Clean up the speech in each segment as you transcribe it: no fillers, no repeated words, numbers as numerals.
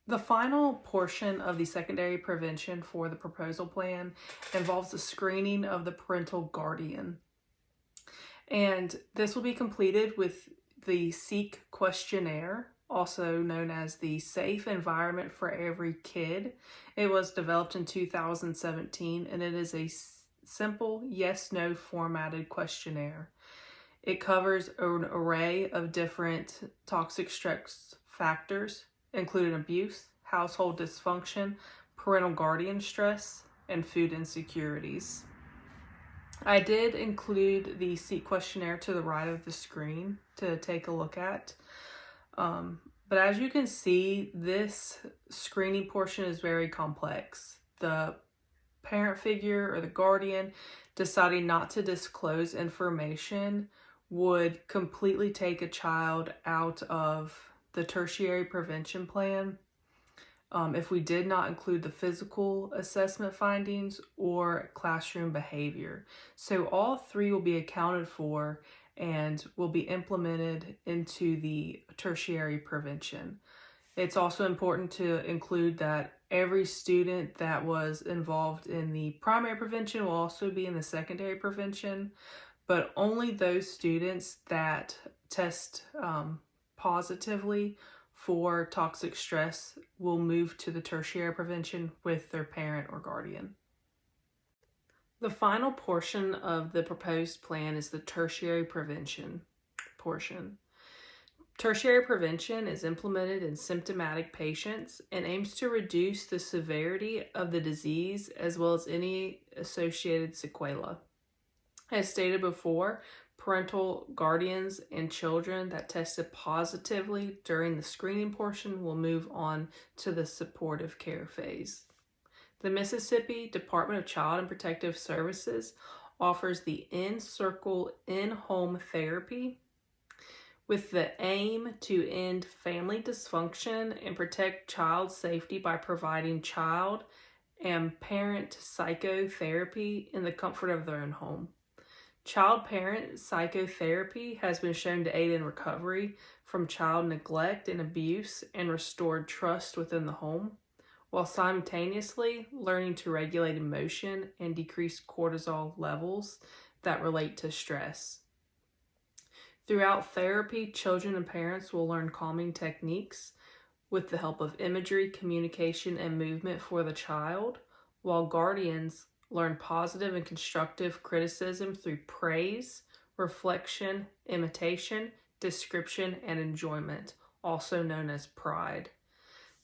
The final portion of the secondary prevention for the proposal plan involves the screening of the parental guardian. And this will be completed with the SEEK questionnaire, also known as the Safe Environment for Every Kid. It was developed in 2017, and it is a simple yes-no formatted questionnaire. It covers an array of different toxic stress factors, including abuse, household dysfunction, parental guardian stress, and food insecurities. I did include the SEEK questionnaire to the right of the screen to take a look at. But as you can see, this screening portion is very complex. The parent figure or the guardian deciding not to disclose information would completely take a child out of the tertiary prevention plan if we did not include the physical assessment findings or classroom behavior. So all three will be accounted for and will be implemented into the tertiary prevention. It's also important to include that every student that was involved in the primary prevention will also be in the secondary prevention, but only those students that test positively for toxic stress will move to the tertiary prevention with their parent or guardian. The final portion of the proposed plan is the tertiary prevention portion. Tertiary prevention is implemented in symptomatic patients and aims to reduce the severity of the disease as well as any associated sequelae. As stated before, parental guardians and children that tested positively during the screening portion will move on to the supportive care phase. The Mississippi Department of Child and Protective Services offers the in-circle in-home therapy with the aim to end family dysfunction and protect child safety by providing child and parent psychotherapy in the comfort of their own home. Child-parent psychotherapy has been shown to aid in recovery from child neglect and abuse and restored trust within the home, while simultaneously learning to regulate emotion and decrease cortisol levels that relate to stress. Throughout therapy, children and parents will learn calming techniques with the help of imagery, communication, and movement for the child, while guardians learn positive and constructive criticism through praise, reflection, imitation, description, and enjoyment, also known as pride.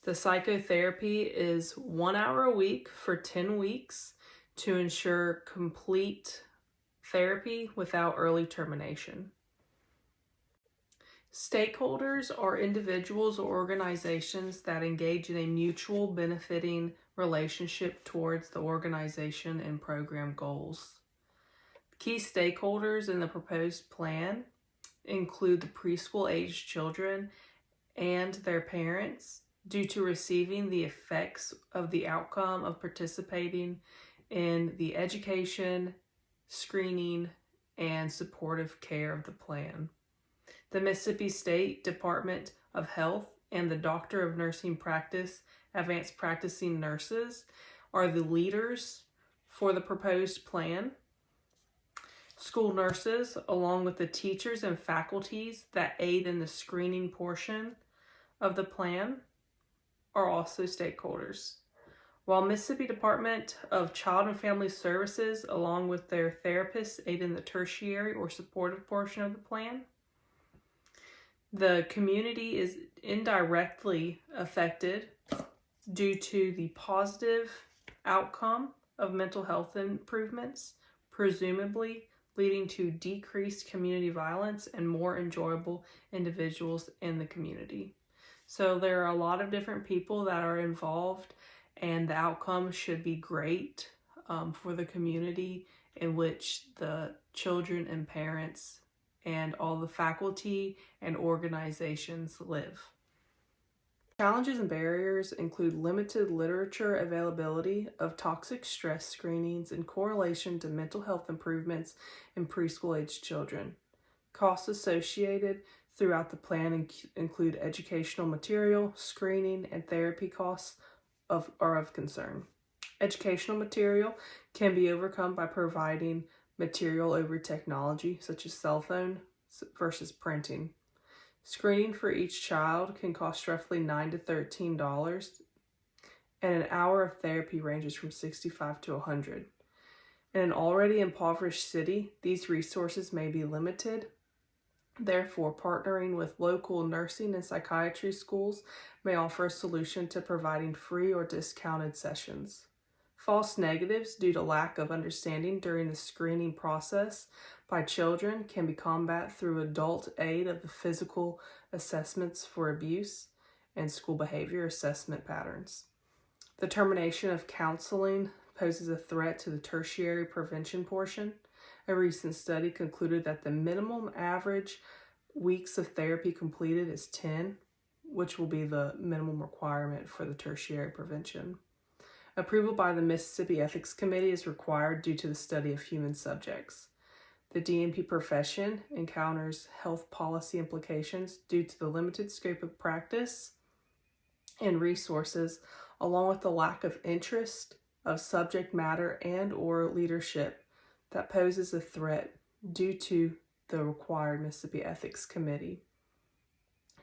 The psychotherapy is 1 hour a week for 10 weeks to ensure complete therapy without early termination. Stakeholders are individuals or organizations that engage in a mutual benefiting relationship towards the organization and program goals. Key stakeholders in the proposed plan include the preschool-aged children and their parents due to receiving the effects of the outcome of participating in the education, screening, and supportive care of the plan. The Mississippi State Department of Health and the Doctor of Nursing Practice Advanced Practicing Nurses are the leaders for the proposed plan. School nurses, along with the teachers and faculties that aid in the screening portion of the plan, are also stakeholders. While Mississippi Department of Child and Family Services, along with their therapists, aid in the tertiary or supportive portion of the plan, the community is indirectly affected due to the positive outcome of mental health improvements, presumably leading to decreased community violence and more enjoyable individuals in the community. So there are a lot of different people that are involved, and the outcome should be great for the community in which the children and parents and all the faculty and organizations live. Challenges and barriers include limited literature availability of toxic stress screenings in correlation to mental health improvements in preschool-aged children, costs associated throughout the plan include educational material, screening, and therapy costs are of concern. Educational material can be overcome by providing material over technology, such as cell phone versus printing. Screening for each child can cost roughly $9 to $13, and an hour of therapy ranges from $65 to $100. In an already impoverished city, these resources may be limited. Therefore, partnering with local nursing and psychiatry schools may offer a solution to providing free or discounted sessions. False negatives due to lack of understanding during the screening process by children can be combated through adult aid of the physical assessments for abuse and school behavior assessment patterns. The termination of counseling poses a threat to the tertiary prevention portion. A recent study concluded that the minimum average weeks of therapy completed is 10, which will be the minimum requirement for the tertiary prevention. Approval by the Mississippi Ethics Committee is required due to the study of human subjects. The DNP profession encounters health policy implications due to the limited scope of practice and resources, along with the lack of interest of subject matter and or leadership that poses a threat due to the required Mississippi Ethics Committee.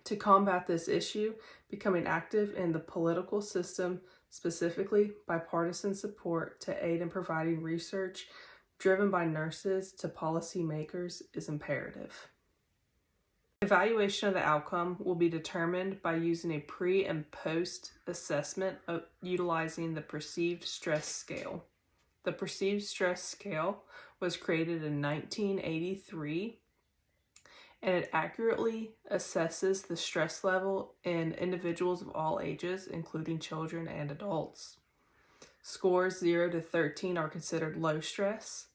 To combat this issue, becoming active in the political system, specifically bipartisan support to aid in providing research driven by nurses to policymakers, is imperative. Evaluation of the outcome will be determined by using a pre- and post-assessment of utilizing the Perceived Stress Scale. The Perceived Stress Scale was created in 1983, and it accurately assesses the stress level in individuals of all ages, including children and adults. Scores 0 to 13 are considered low stress.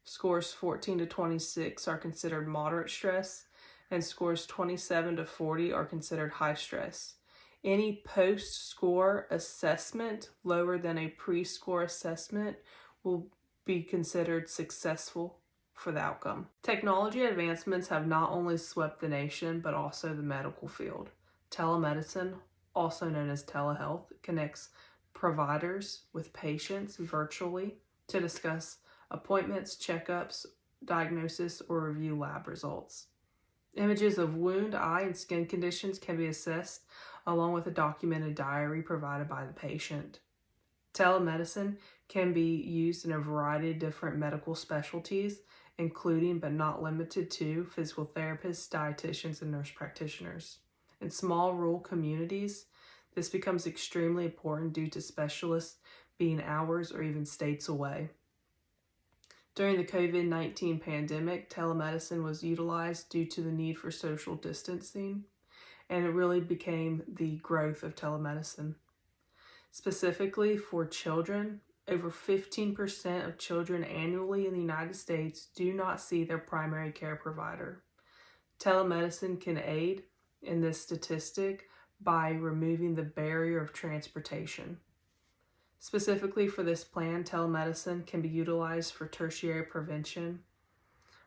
Scores 14 to 26 are considered moderate stress, and scores 27 to 40 are considered high stress. Any post-score assessment lower than a pre-score assessment will be considered successful for the outcome. Technology advancements have not only swept the nation, but also the medical field. Telemedicine, also known as telehealth, connects providers with patients virtually to discuss appointments, checkups, diagnosis, or review lab results. Images of wound, eye, and skin conditions can be assessed along with a documented diary provided by the patient. Telemedicine can be used in a variety of different medical specialties, including but not limited to physical therapists, dietitians, and nurse practitioners. In small rural communities, this becomes extremely important due to specialists being hours or even states away. During the COVID-19 pandemic, telemedicine was utilized due to the need for social distancing, and it really became the growth of telemedicine. Specifically for children, over 15% of children annually in the United States do not see their primary care provider. Telemedicine can aid in this statistic by removing the barrier of transportation. Specifically for this plan, telemedicine can be utilized for tertiary prevention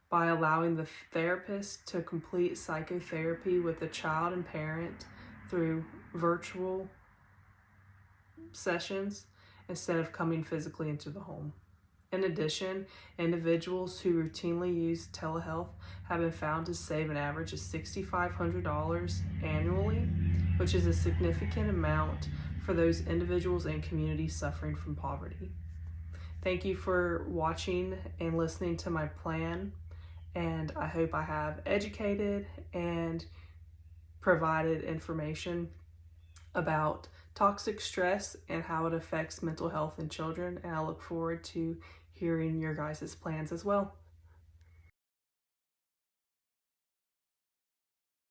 by allowing the therapist to complete psychotherapy with the child and parent through virtual sessions instead of coming physically into the home. In addition, individuals who routinely use telehealth have been found to save an average of $6,500 annually, which is a significant amount for those individuals and communities suffering from poverty. Thank you for watching and listening to my plan, and I hope I have educated and provided information about toxic stress and how it affects mental health in children, and I look forward to hearing your guys' plans as well.